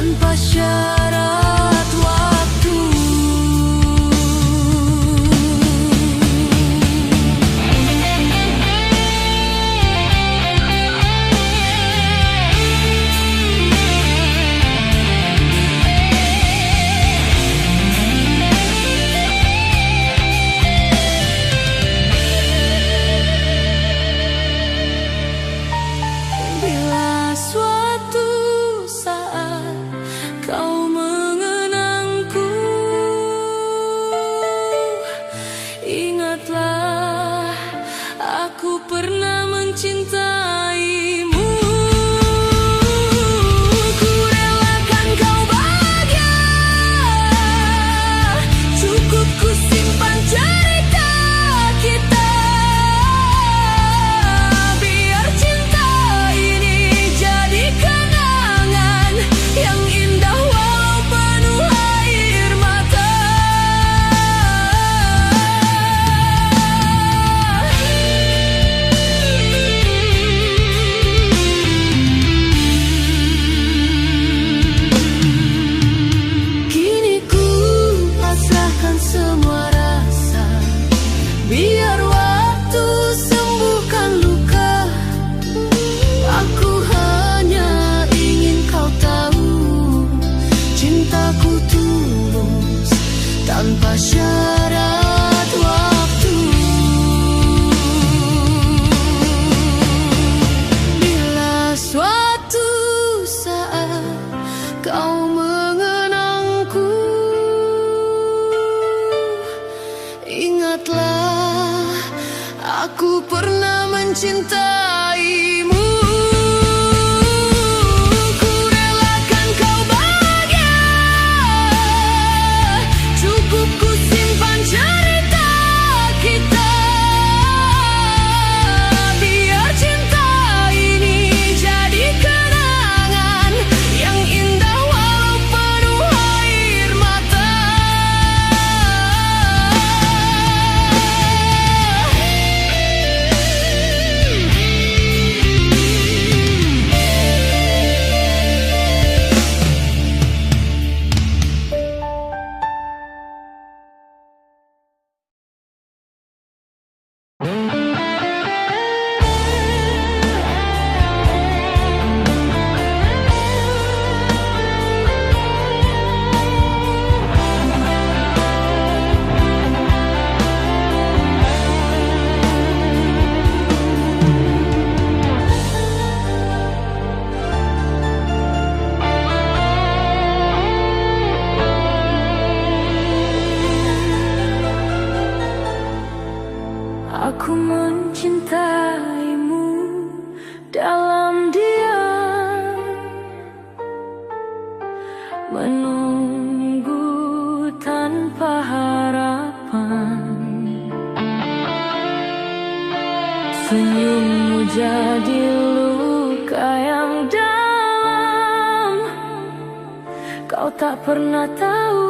tanpa syarat waktu. Bila suatu saat kau mengenangku, ingatlah aku pernah mencintaimu. Ku relakan kau bahagia, cukup ku simpan cerita kita. Biar cinta ini jadi kenangan yang indah walau penuh air mata. Kini ku pasrahkan semua rasa, biar waktu sembuhkan luka. Aku hanya ingin kau tahu, cintaku tulus tanpa syarat waktu. Bila suatu saat kau mengenangku, ingatlah aku pernah mencintaimu. Ku relakan kau bahagia, cukup ku simpan cerita kita. Biar cinta ini jadi kenangan yang indah walau penuh air mata. Aku mencintaimu dalam diam, menunggu tanpa harapan. Senyummu jadi luka yang dalam. Kau tak pernah tahu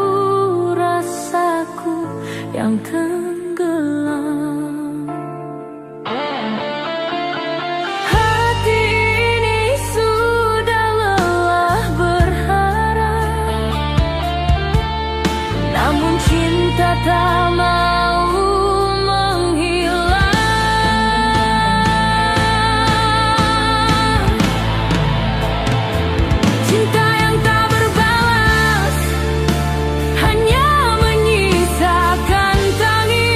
rasaku yang tenggelam. Hati ini sudah lelah berharap, namun cinta tak mau menghilang. Cinta yang tak berbalas hanya menyisakan tangis.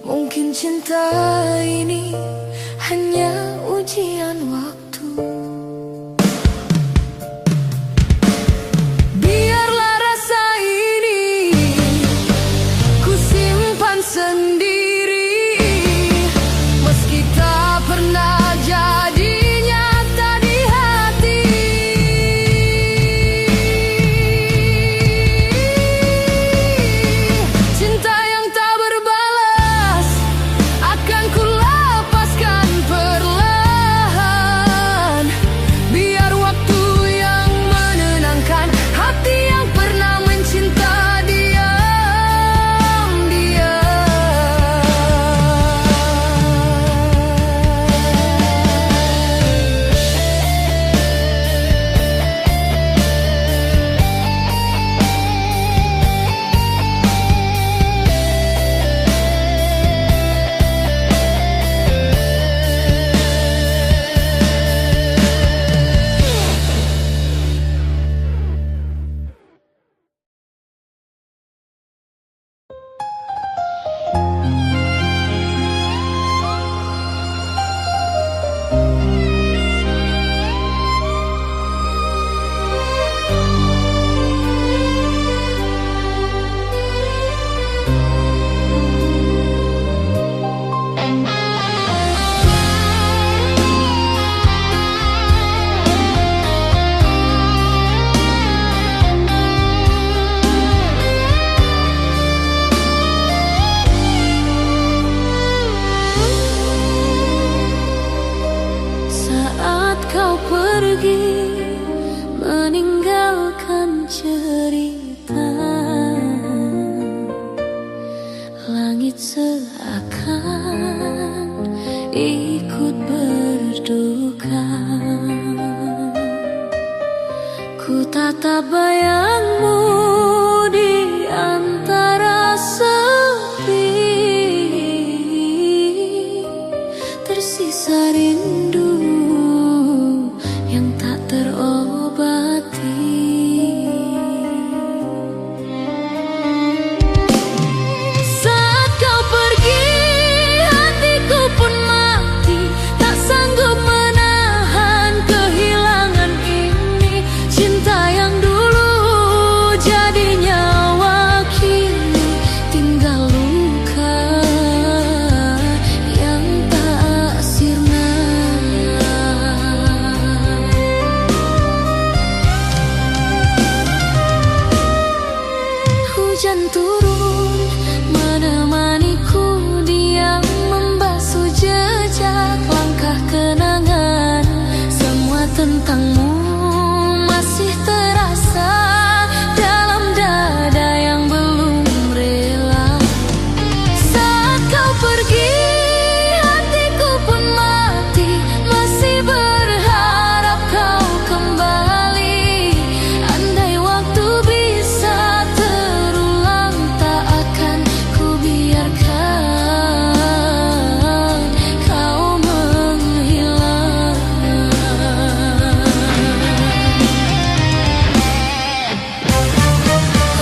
Mungkin cinta ini hanya ujian waktu. Biarlah rasa ini ku simpan sendiri, meski tak pernah jadi nyata di hati. Cinta yang tak berbalas akan ku lepaskan perlahan. Biar waktu yang menenangkan hati yang pernah mencinta diam-diam. Saat kau pergi meninggalkan cerita, langit seakan ikut berduka. Ku tatap bayangmu di antara sepi, tersisa rindu yang tak terobati. Saat kau pergi, hatiku pun mati, tak sanggup menahan kehilangan ini. Cinta yang dulu jadi nyawa, kini tinggal luka yang tak sirna. Hujan turun menemaniku, diam membasuh jejak langkah kenangan. Semua tentangmu masih terasa dalam dada yang belum rela. Saat kau pergi, hatiku pun mati, masih berharap kau kembali. Andai waktu bisa terulang, tak akan ku biarkan kau menghilang.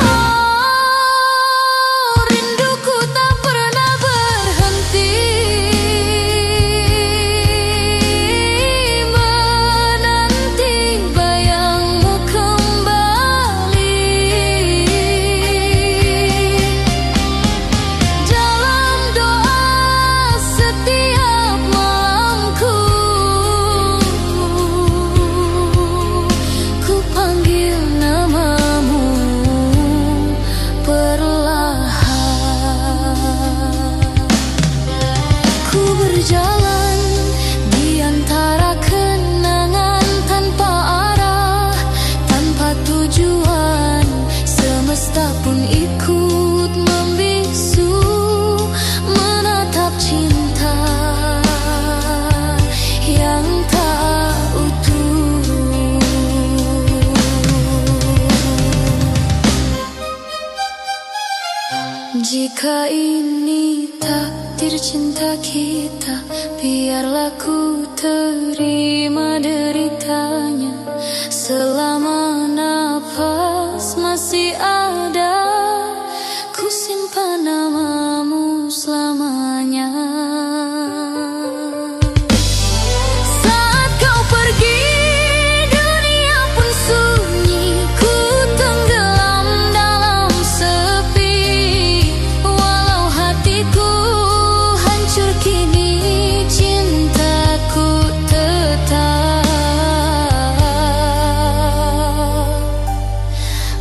Oh, rinduku tak pernah berhenti menanti bayangmu kembali. Dalam doa setiap malamku, ku panggil namamu perlahan. Ku berjalan di antara kenangan tanpa arah, tanpa tujuan. Semesta pun ikut membisu, menatap cinta yang tak utuh. Jika ini takdir cinta kita, biarlah ku terima deritanya. Selama nafas masih ada, ku simpan namamu selama selamanya. Saat kau pergi, dunia pun sunyi, ku tenggelam dalam sepi. Walau hatiku hancur kini, cintaku tetap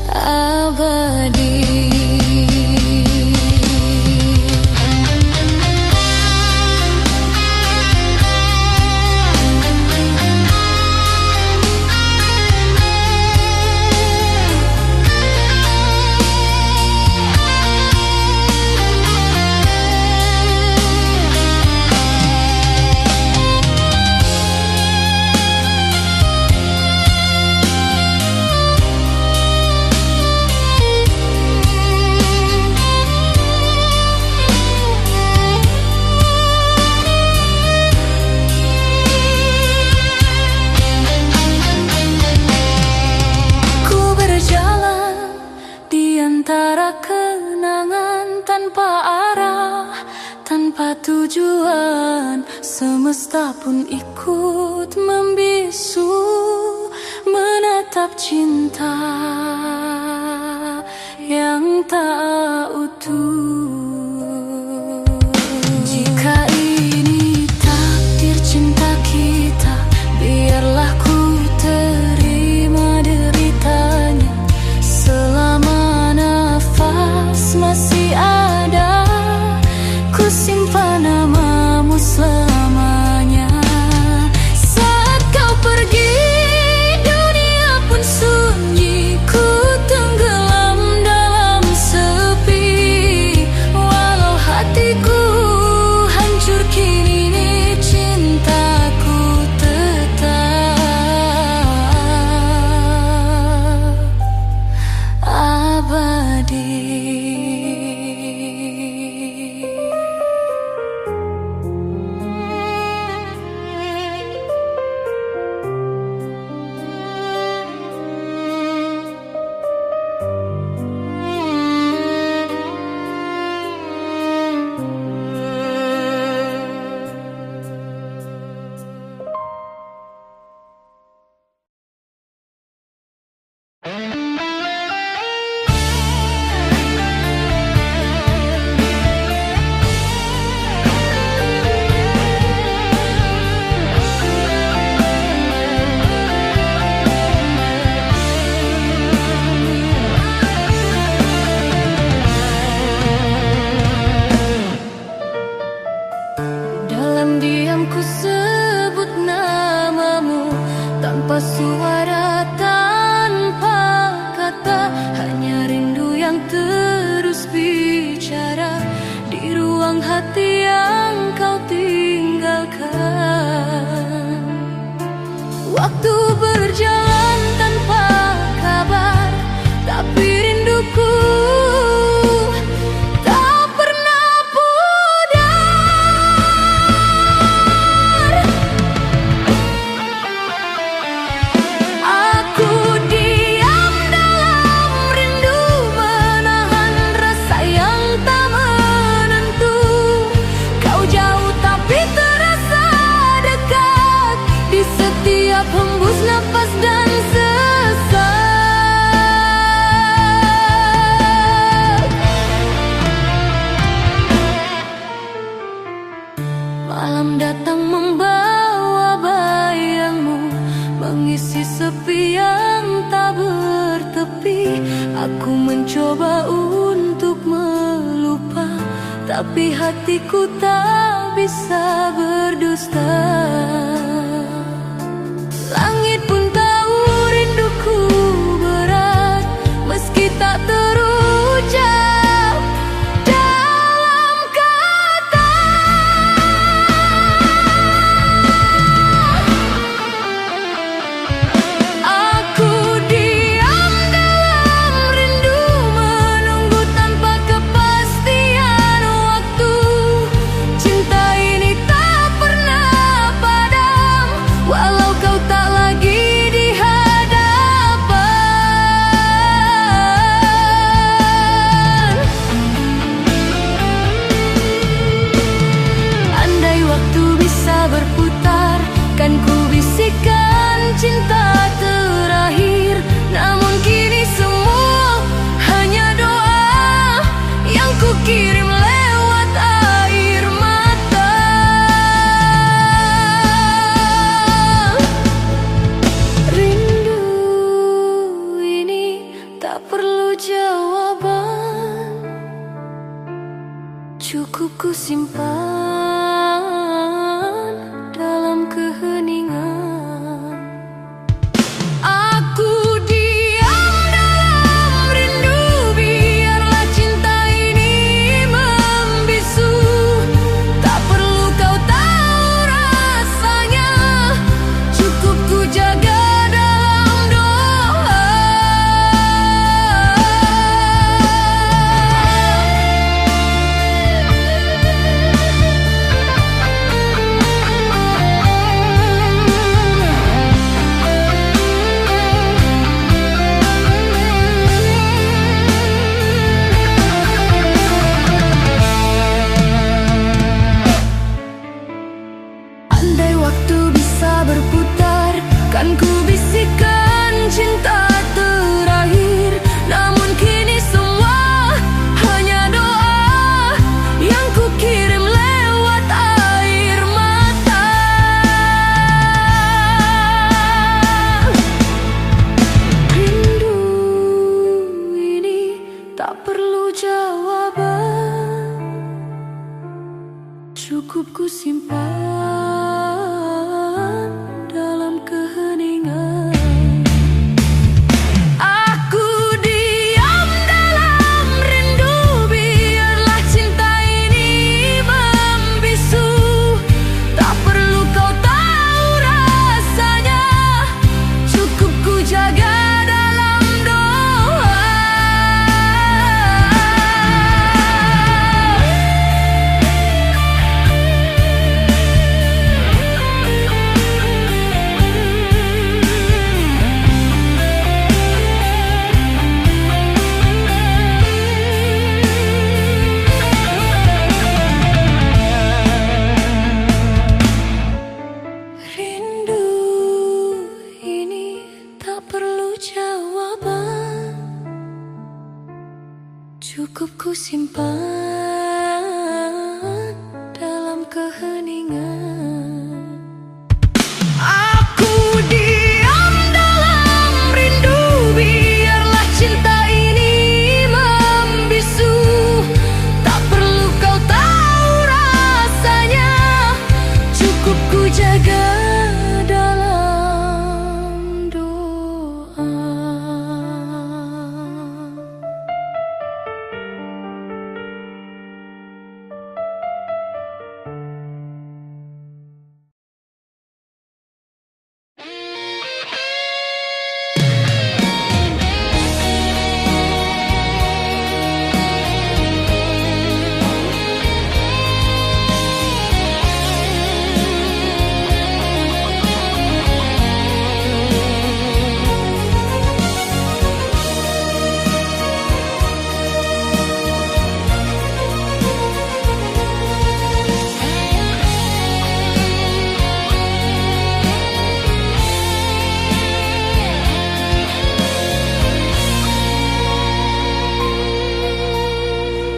abadi. Antara kenangan tanpa arah, tanpa tujuan, semesta pun ikut membisu, menatap cinta yang tak utuh. Jika ini takdir cinta kita, biarlah ku terima deritanya. Selama masih ada, ku simpan namamu selamanya. Saat kau pergi, dunia pun sunyi, ku tenggelam dalam sepi. Walau hatiku hancur kini, cintaku tetap abadi. Ku sebut namamu tanpa suara, tanpa kata, hanya rindu yang terus bicara di ruang hati yang kau tinggalkan. Waktu berjalan tanpa kabar, tapi rinduku hembus nafas dan sesak. Malam datang membawa bayangmu, mengisi sepi yang tak bertepi. Aku mencoba untuk melupa, tapi hatiku tak bisa berdusta. Langit pun tahu rinduku berat, meski tak terucap dalam kata. Aku diam dalam rindu, menunggu tanpa kepastian waktu. Cinta ini tak pernah padam, walau kau tak lagi di hadapan. simpan dalam keheningan. Aku diam dalam rindu, biarlah cinta ini membisu. Tak perlu kau tahu rasanya, cukup ku jaga dalam doa. Andai waktu bisa berputar, kan ku bisikan cinta terakhir. Namun kini semua hanya doa yang ku kirim lewat air mata. Rindu ini tak perlu jawaban, cukup ku simpan dalam keheningan. Aku diam dalam rindu, biarlah cinta ini membisu. Tak perlu kau tahu rasanya, cukup ku jaga dalam doa. Rindu ini tak perlu jawaban, cukup ku simpan dalam keheningan. Aku diam dalam rindu, biarlah cinta ini membisu. Tak perlu kau tahu rasanya, cukup ku jaga dalam doa.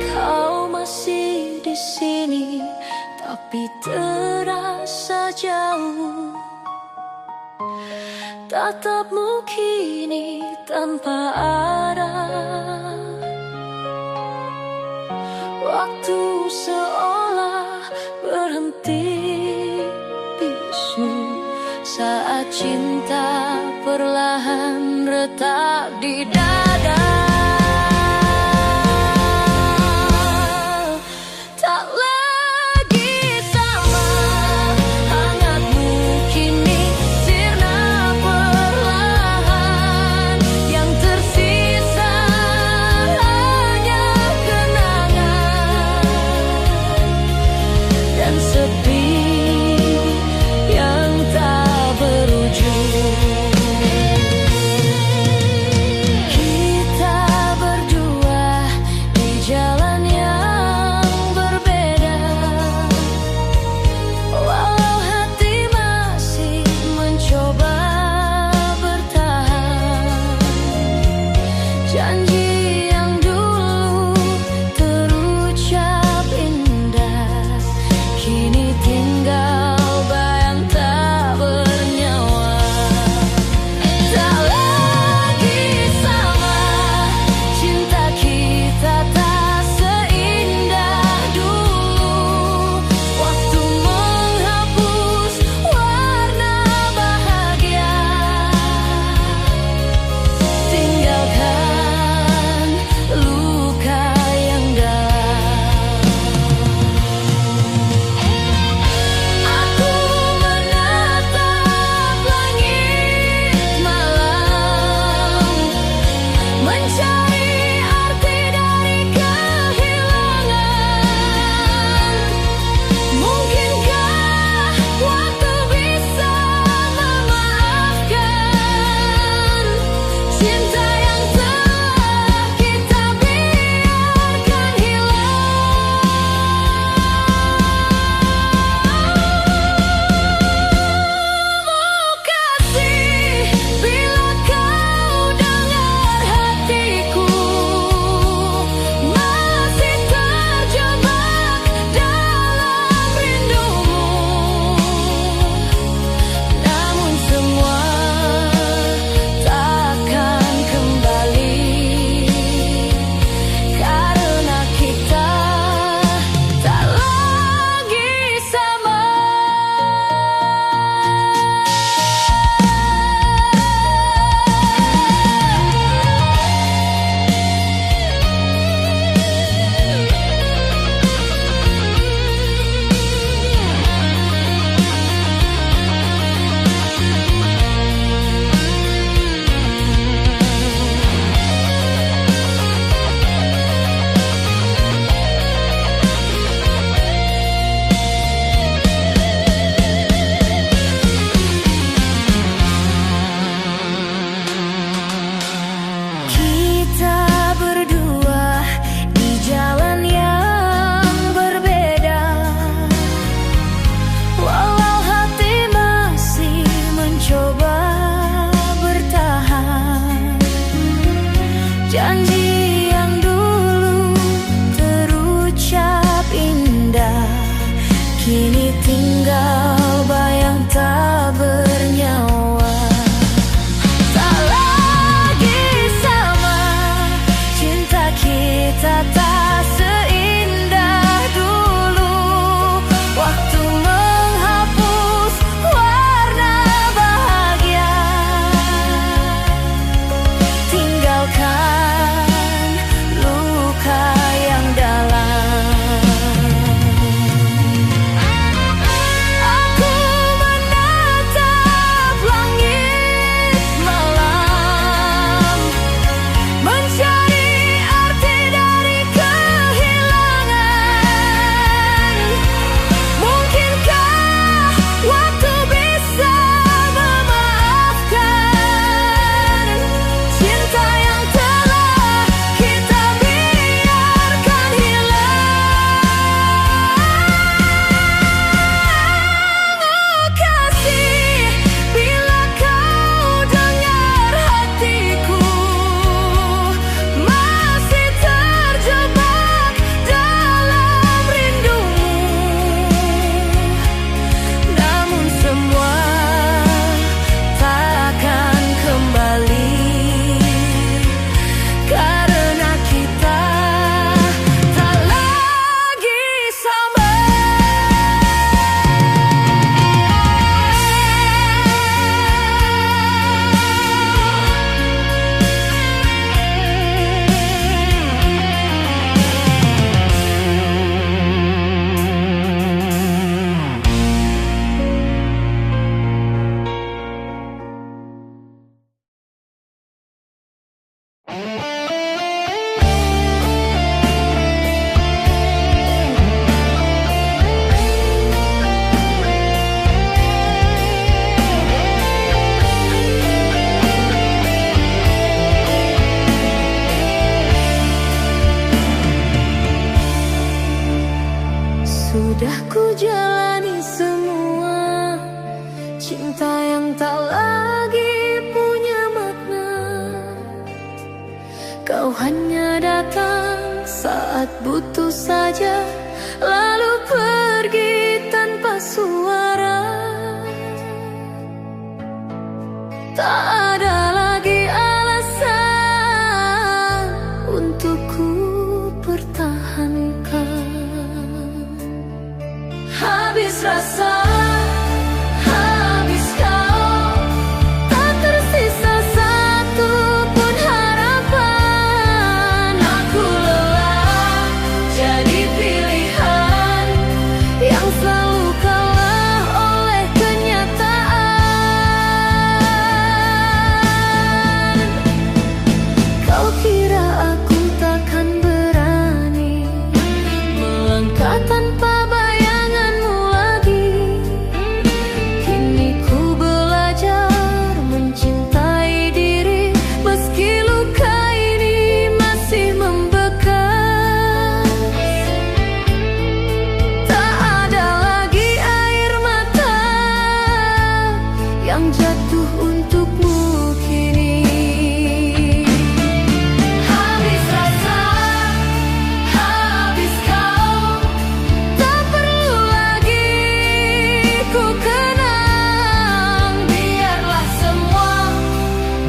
Kau masih di sini, tapi terasa jauh. Tatapmu kini tanpa arah, waktu seolah berhenti bisu saat cinta perlahan retak di dada. Tak lagi sama hangatmu kini sirna perlahan. Yang tersisa hanya kenangan dan sepi yang tak berujung. Kini tinggal bayang tak bernyawa. Tak lagi sama, cinta kita tak seindah dulu. Waktu menghapus warna bahagia, tinggalkan luka yang dalam. Sudah ku jalani semua, cinta yang tak lagi punya makna. Kau hanya datang saat butuh saja, lalu pergi tanpa suara. Tak ada lagi alasan untuk ku pertahankan. Habis rasa, habis kau, tak tersisa satu pun harapan. Aku lelah jadi pilihan yang selalu kalah oleh kenyataan. Kau kira aku takkan berani melangkah tanpa jatuh untukmu kini. Habis rasa, habis kau, tak perlu lagi ku kenang. Biarlah semua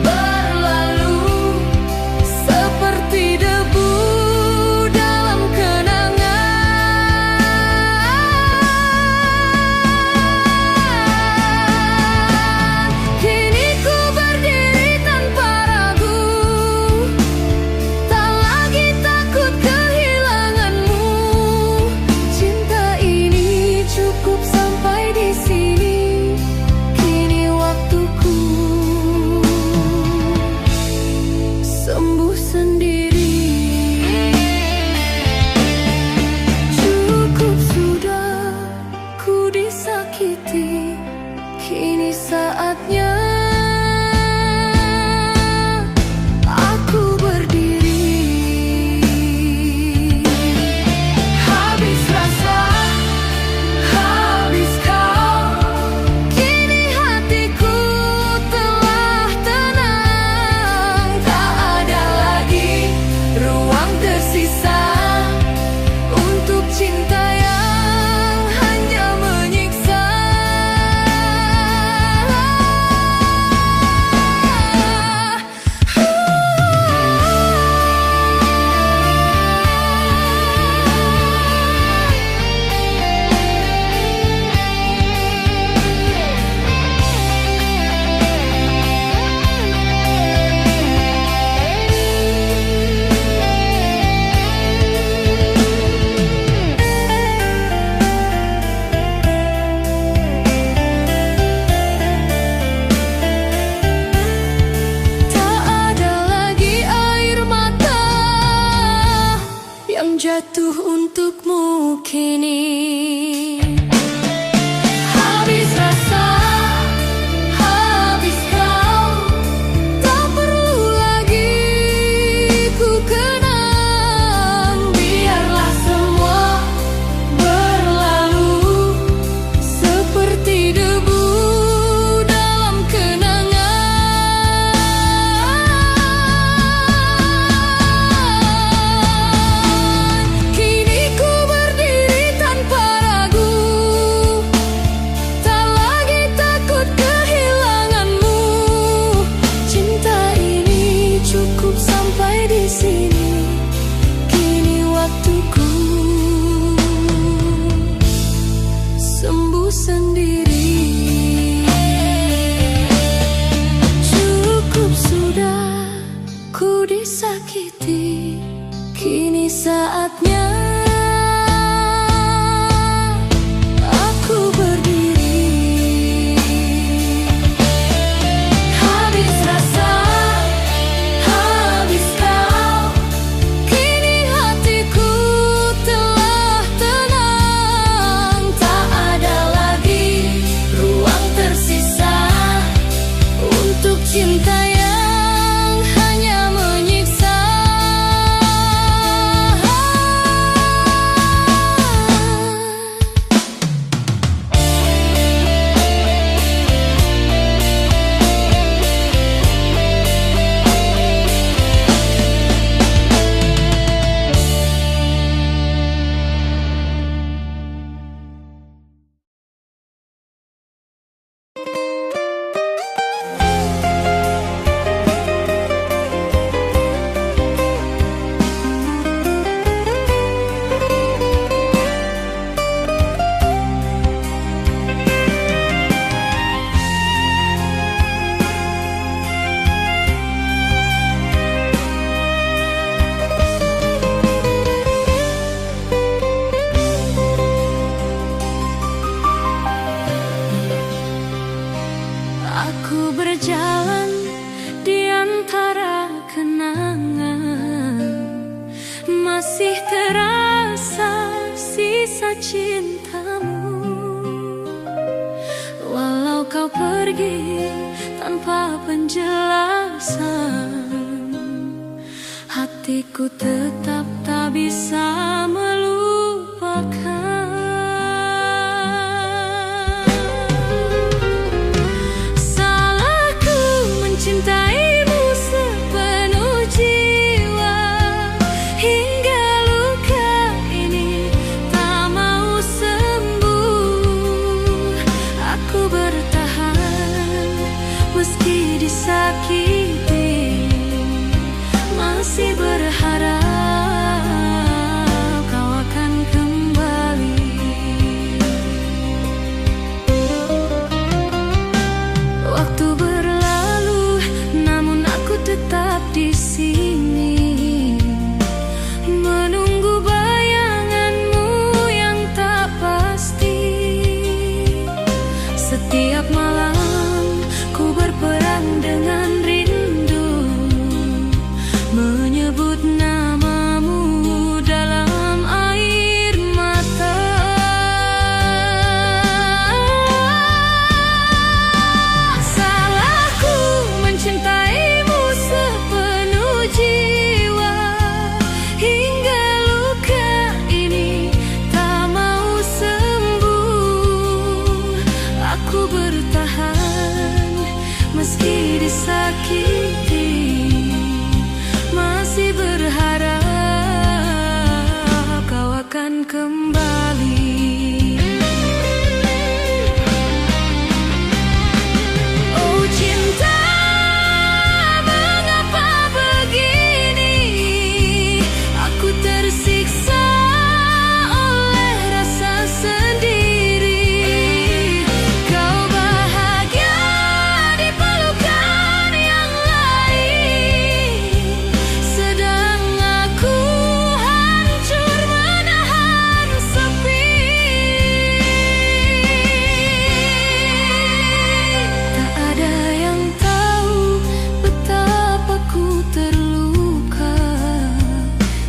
berlalu seperti debu dalam kenangan. Kini saatnya aku berdiri. Habis rasa, habis kau, kini hatiku telah tenang. Tak ada lagi ruang tersisa untuk cinta yang hanya kisah cintamu. Walau kau pergi tanpa penjelasan, hatiku tetap tak bisa melupakan. Salahku mencintaimu sepenuh jiwa, hingga luka ini tak mau sembuh. Aku bertahan meski disakiti, masih berharap kau akan kembali. Waktu berlalu, namun aku tetap di sini, menunggu bayanganmu yang tak pasti. Setiap malam ku berperang dengan rindu, menyebut namamu dalam air mata. Salahku mencintaimu sepenuh jiwa, hingga luka ini tak mau sembuh. Aku bertahan meski disakiti, masih berharap kau akan kembali. Oh cinta, mengapa begini? Aku tersiksa oleh rasa sendiri. Kau bahagia di pelukan yang lain, sedang aku hancur menahan sepi. Tak ada yang tahu betapa ku terluka,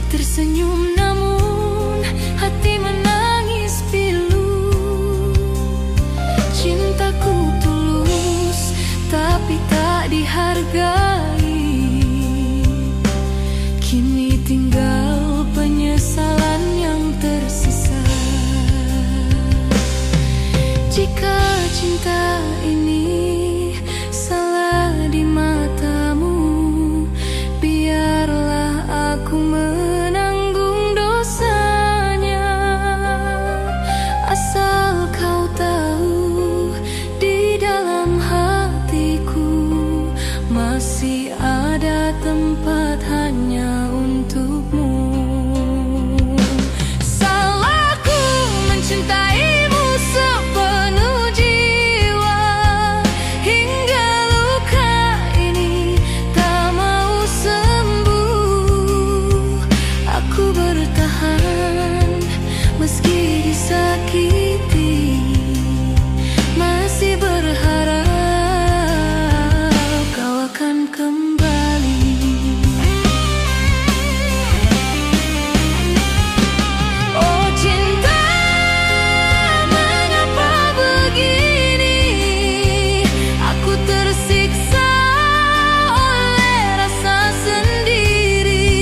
tersenyum namun hati menangis pilu. Cintaku tulus tapi tak dihargai, kini tinggal penyesalan yang tersisa. Jika cinta ini salah di matamu, biarlah aku menanggung dosanya. Asal kau tahu, di dalam hatiku masih ada tempat hanya untukmu. Salahku mencintaimu sepenuh jiwa, hingga luka ini tak mau sembuh. Aku bertahan meski disakiti, masih berharap kau akan kembali. Oh cinta, mengapa begini? Aku tersiksa oleh rasa sendiri.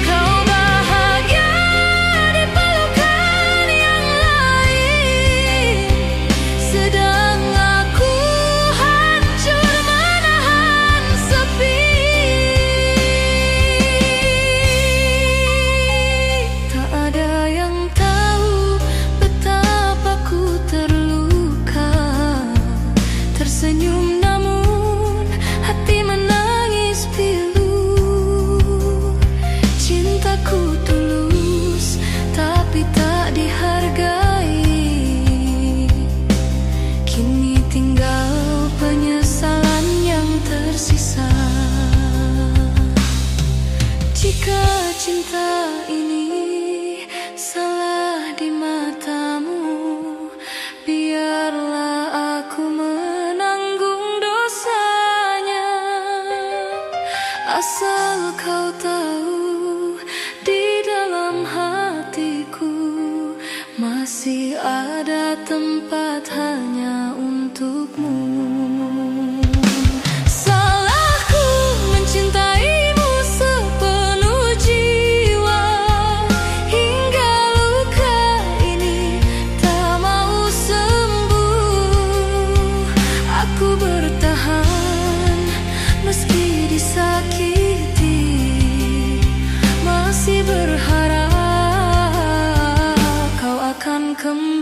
Kau bahagia di pelukan yang lain, sedang aku hancur menahan sepi. Tak ada yang tahu betapa ku terluka, tersenyum namun hati menangis pilu. Cintaku tulus tapi tak dihargai, kini tinggal penyesalan yang tersisa. Jika cinta ini salah di matamu, biarlah aku menanggung dosanya. Asal kau tahu, di dalam hatiku tempat hanya untukmu. Salahku mencintaimu sepenuh jiwa, hingga luka ini tak mau sembuh. Aku bertahan meski disakiti, masih berharap kau akan kembali.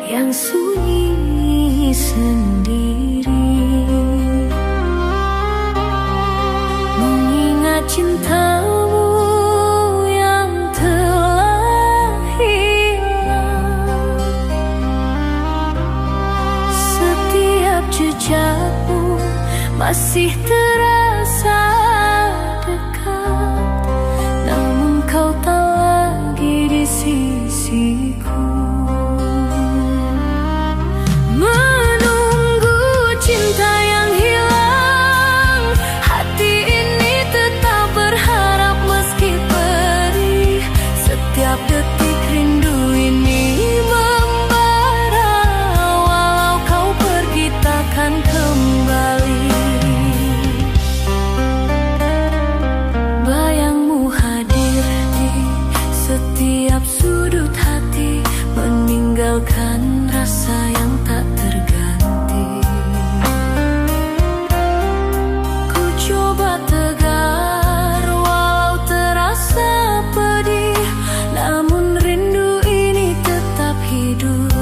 Yang sunyi sendiri, mengingat cintamu yang telah hilang. Setiap jejakmu masih terasa dekat, namun kau tak lagi di sisiku. Cinta yang hilang, hati ini tetap berharap meski perih. Setiap detik rindu ini membara, walau kau pergi takkan kembali. Bayangmu hadir di setiap sudut hati, meninggalkan rasa yang tak terganti. Coba tegar walau terasa pedih, namun rindu ini tetap hidup.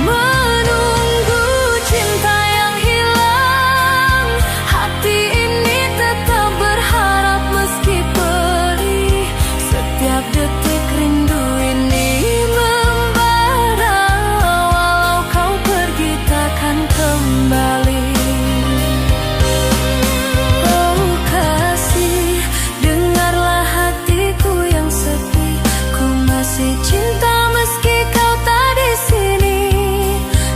Menunggu cinta yang hilang, hati ini tetap berharap meski perih. Setiap detik rindu ini membara, walau kau pergi takkan kembali. Cinta meski kau tak di sini,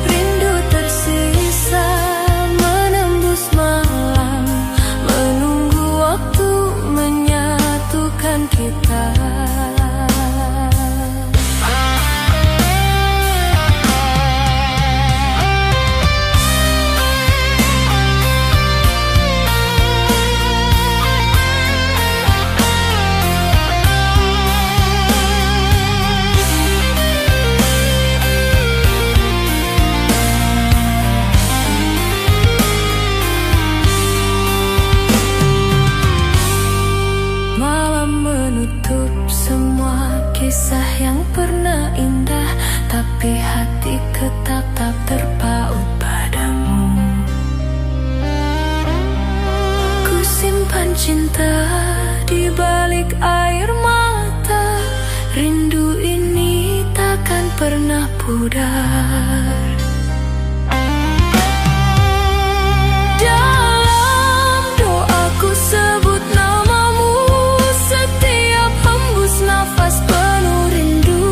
rindu tersisa menembus malam, menunggu waktu menyatukan kita. Kisah yang pernah indah, tapi hati tetap terpaut padamu. Ku simpan cinta di balik air mata, rindu ini takkan pernah pudar. Dalam doaku sebut namamu, setiap hembus nafas penuh rindu.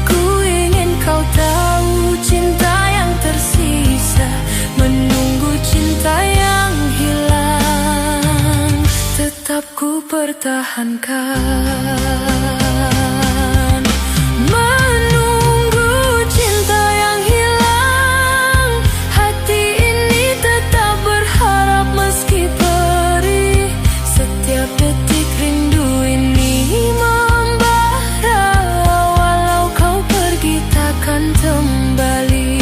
Ku ingin kau tahu cinta yang tersisa, menunggu cinta yang hilang, tetap ku pertahankan. Menunggu cinta yang hilang, hati ini tetap berharap meski perih. Setiap detik rindu ini membara, walau kau pergi takkan kembali.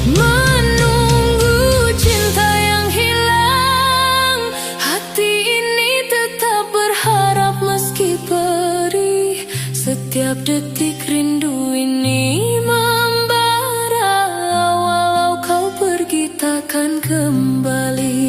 Menunggu cinta yang hilang, hati ini tetap berharap meski perih. Setiap detik rindu ini membara, walau kau pergi takkan kembali.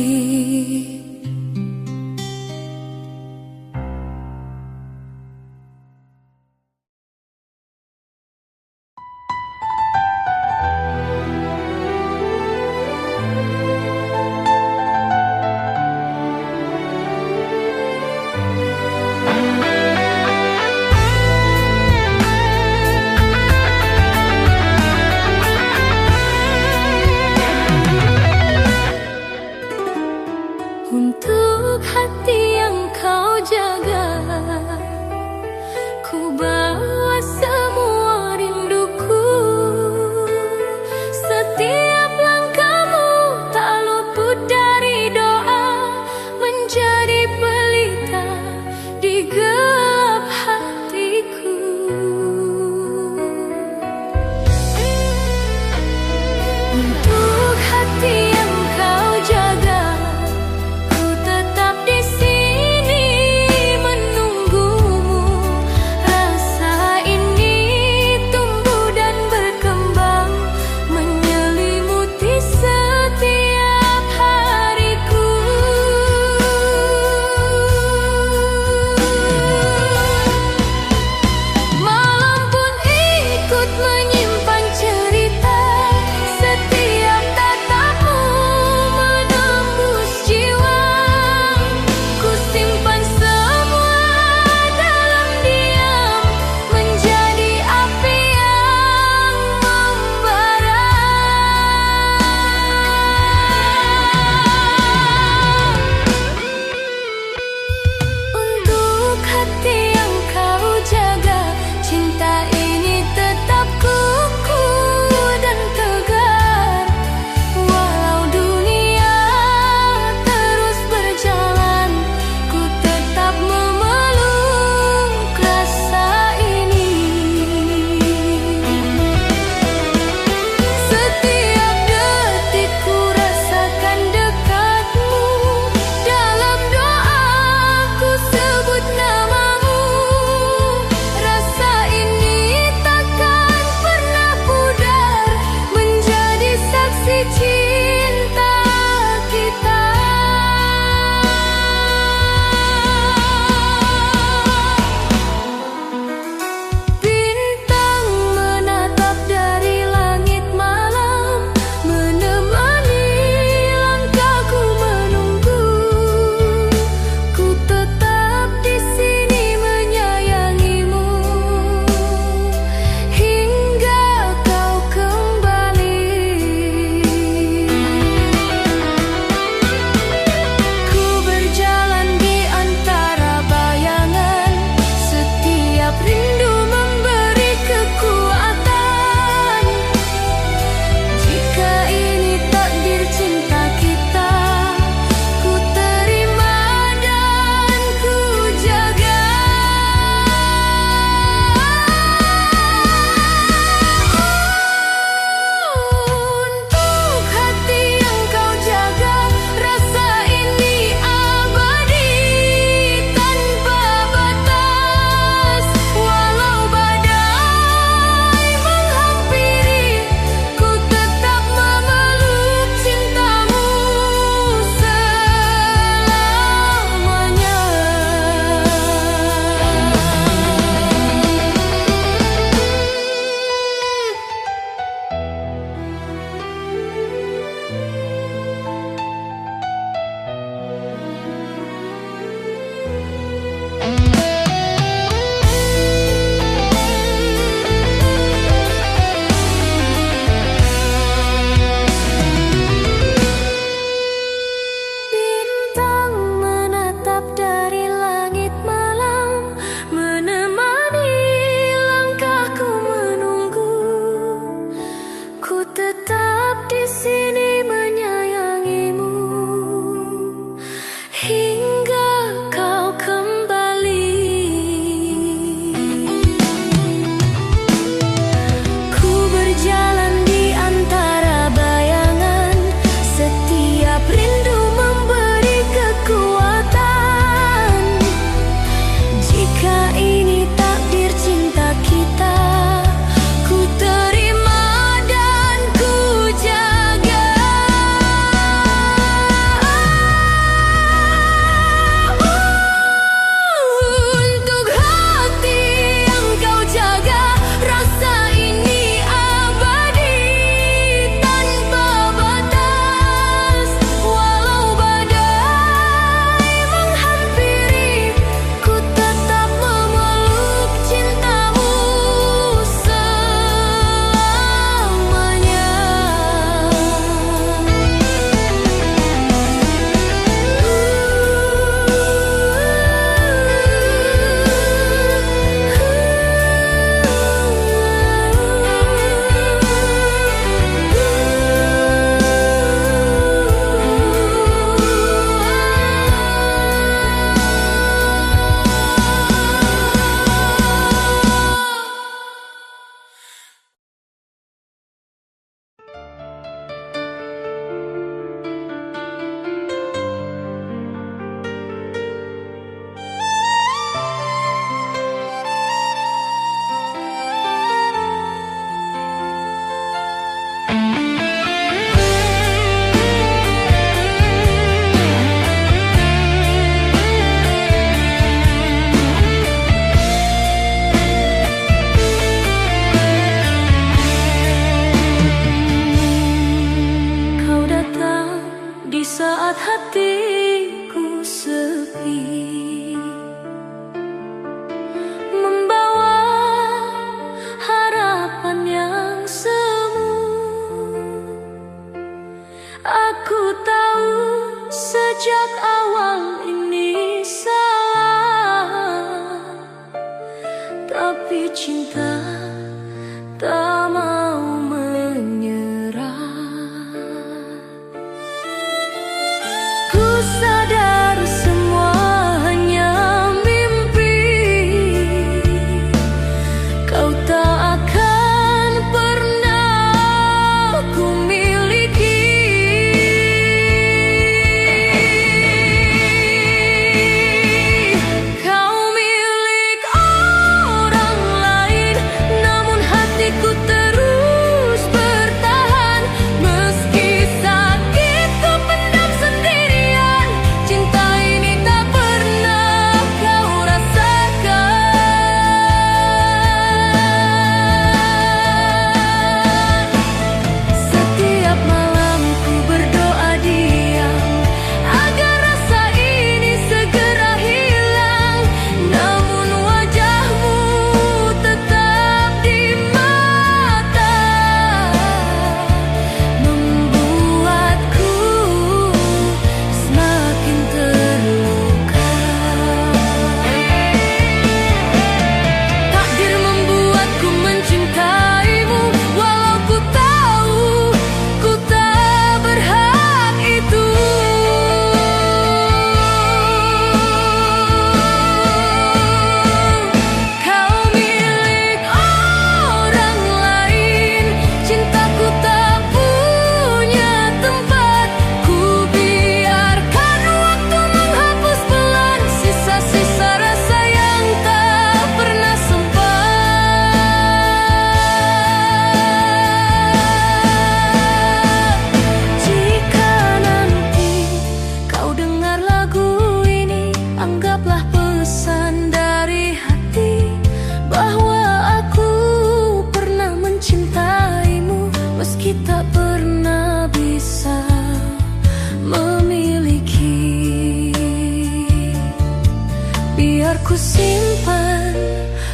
ku simpan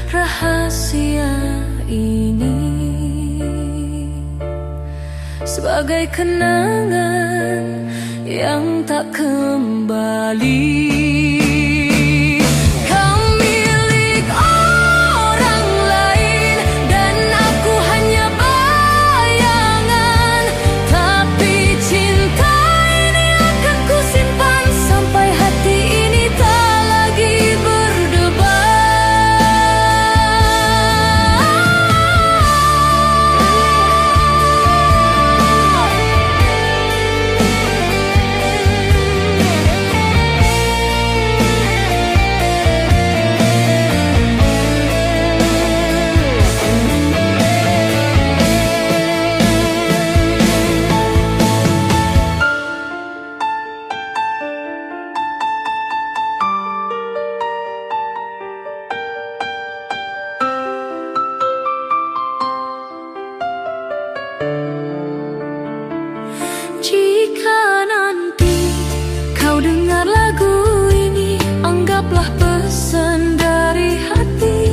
rahasia ini sebagai kenangan yang tak kembali. Jika nanti kau dengar lagu ini, anggaplah pesan dari hati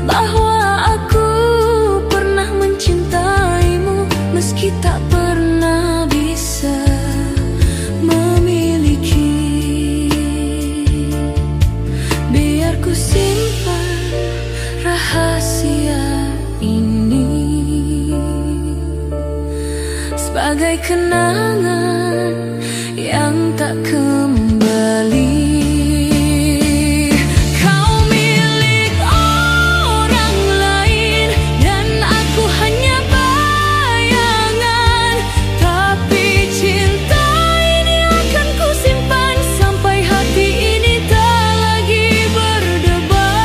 bahwa aku pernah mencintaimu meski tak pernah bisa memiliki. Biar ku simpan rahasia ini sebagai kenangan yang tak kembali. Kau milik orang lain dan aku hanya bayangan, tapi cinta ini akan ku simpan sampai hati ini tak lagi berdebar.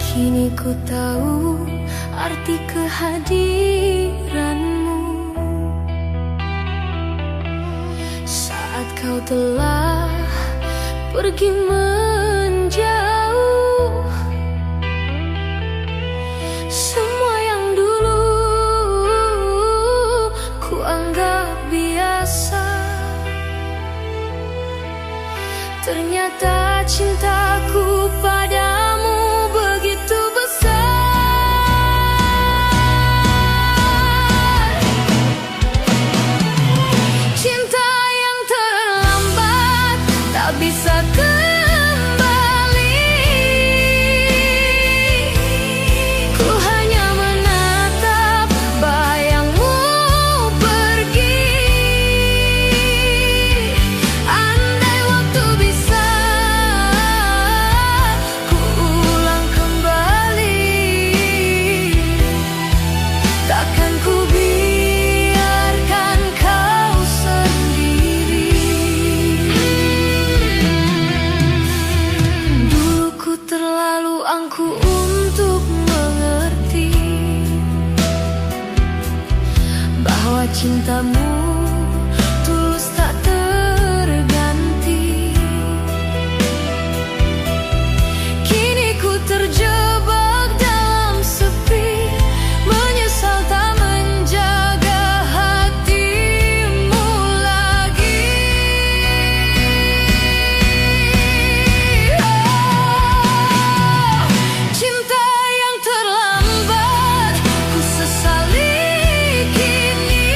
Kini ku tahu arti kehadiranmu saat kau telah pergi menjauh. Semua yang dulu ku anggap biasa, ternyata cintaku padamu begitu besar. Cinta yang terlambat tak bisa kembali. Ku hanya menatap bayangmu pergi. Andai waktu bisa ku ulang kembali, takkan ku biarkan kau sendiri. Dulu ku terlalu angkuh untuk mengerti bahwa cintamu tulus tak terganti. Kini ku terjebak dalam sepi, menyesal tak menjaga hatimu lagi. Cinta yang terlambat ku sesali kini.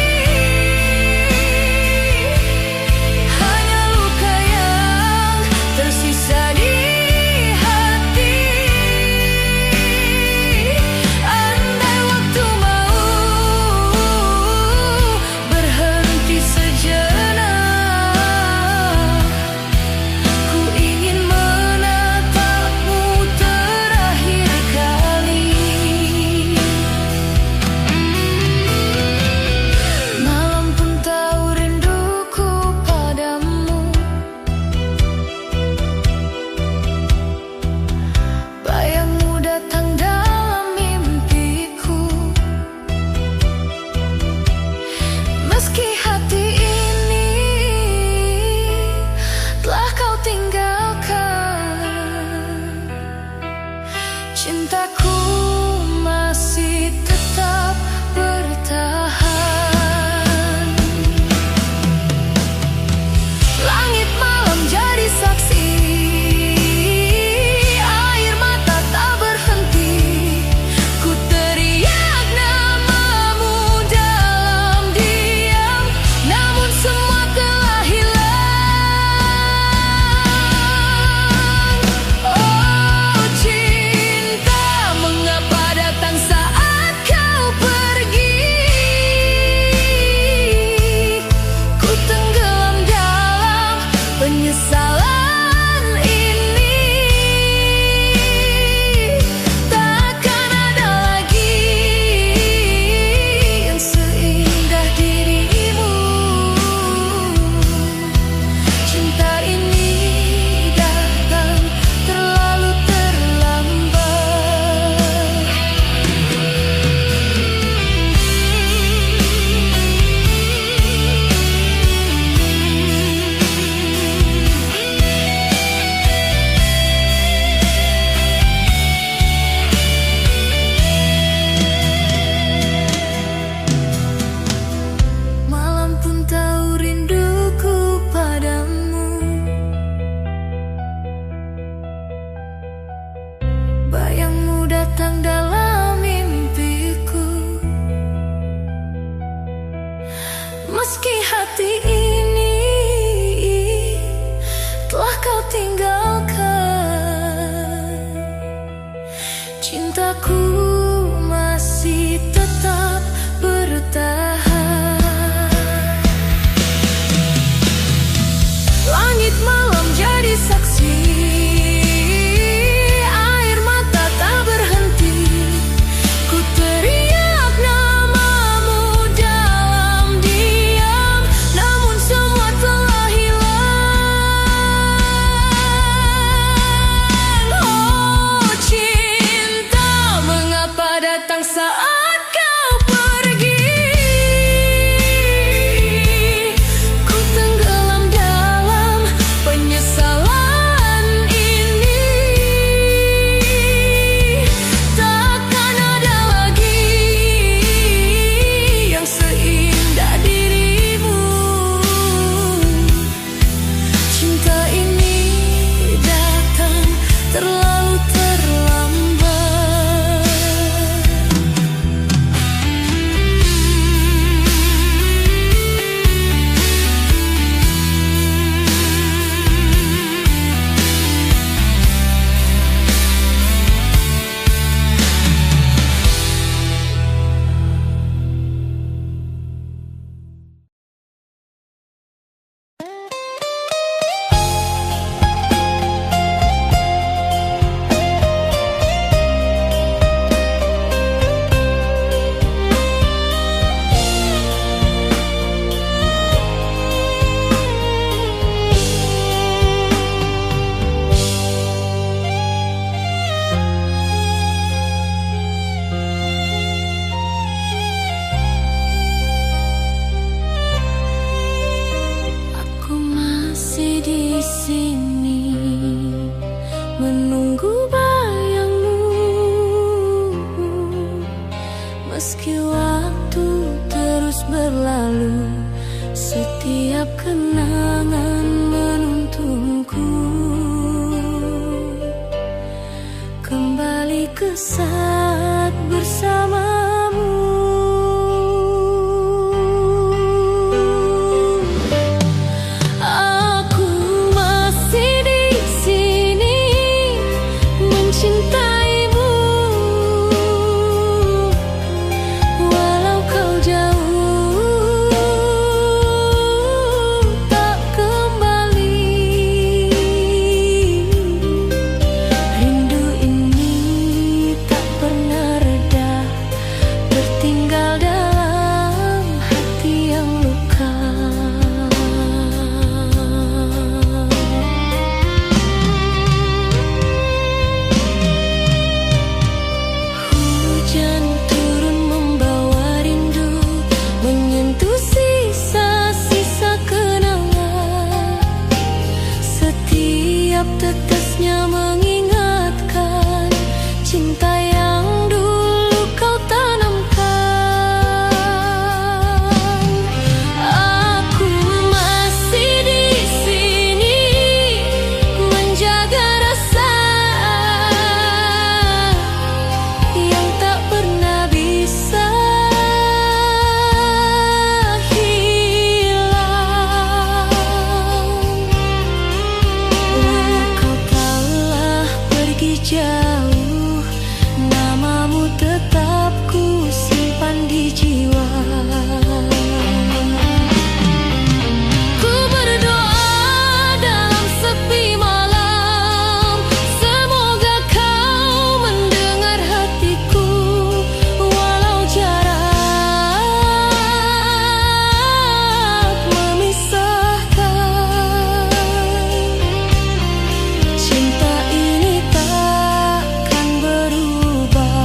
Meski waktu terus berlalu, setiap kenangan menuntunku kembali ke saat bersamamu. Aku masih di sini mencintaimu, walau kau jauh tak kembali. Rindu ini tak pernah reda, tertinggal dalam hati yang luka. Hujan turun membawa rindu, menyentuh sisa-sisa kenangan. Setiap tetesnya mengingatkan cinta yang dulu kau tanamkan. Aku masih di sini menjaga rasa yang tak pernah bisa hilang. Walau kau telah pergi jauh, namamu tetap ku simpan di jiwa. Ku berdoa dalam sepi malam, semoga kau mendengar hatiku. Walau jarak memisahkan, cinta ini takkan berubah.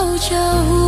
jauh-jauh.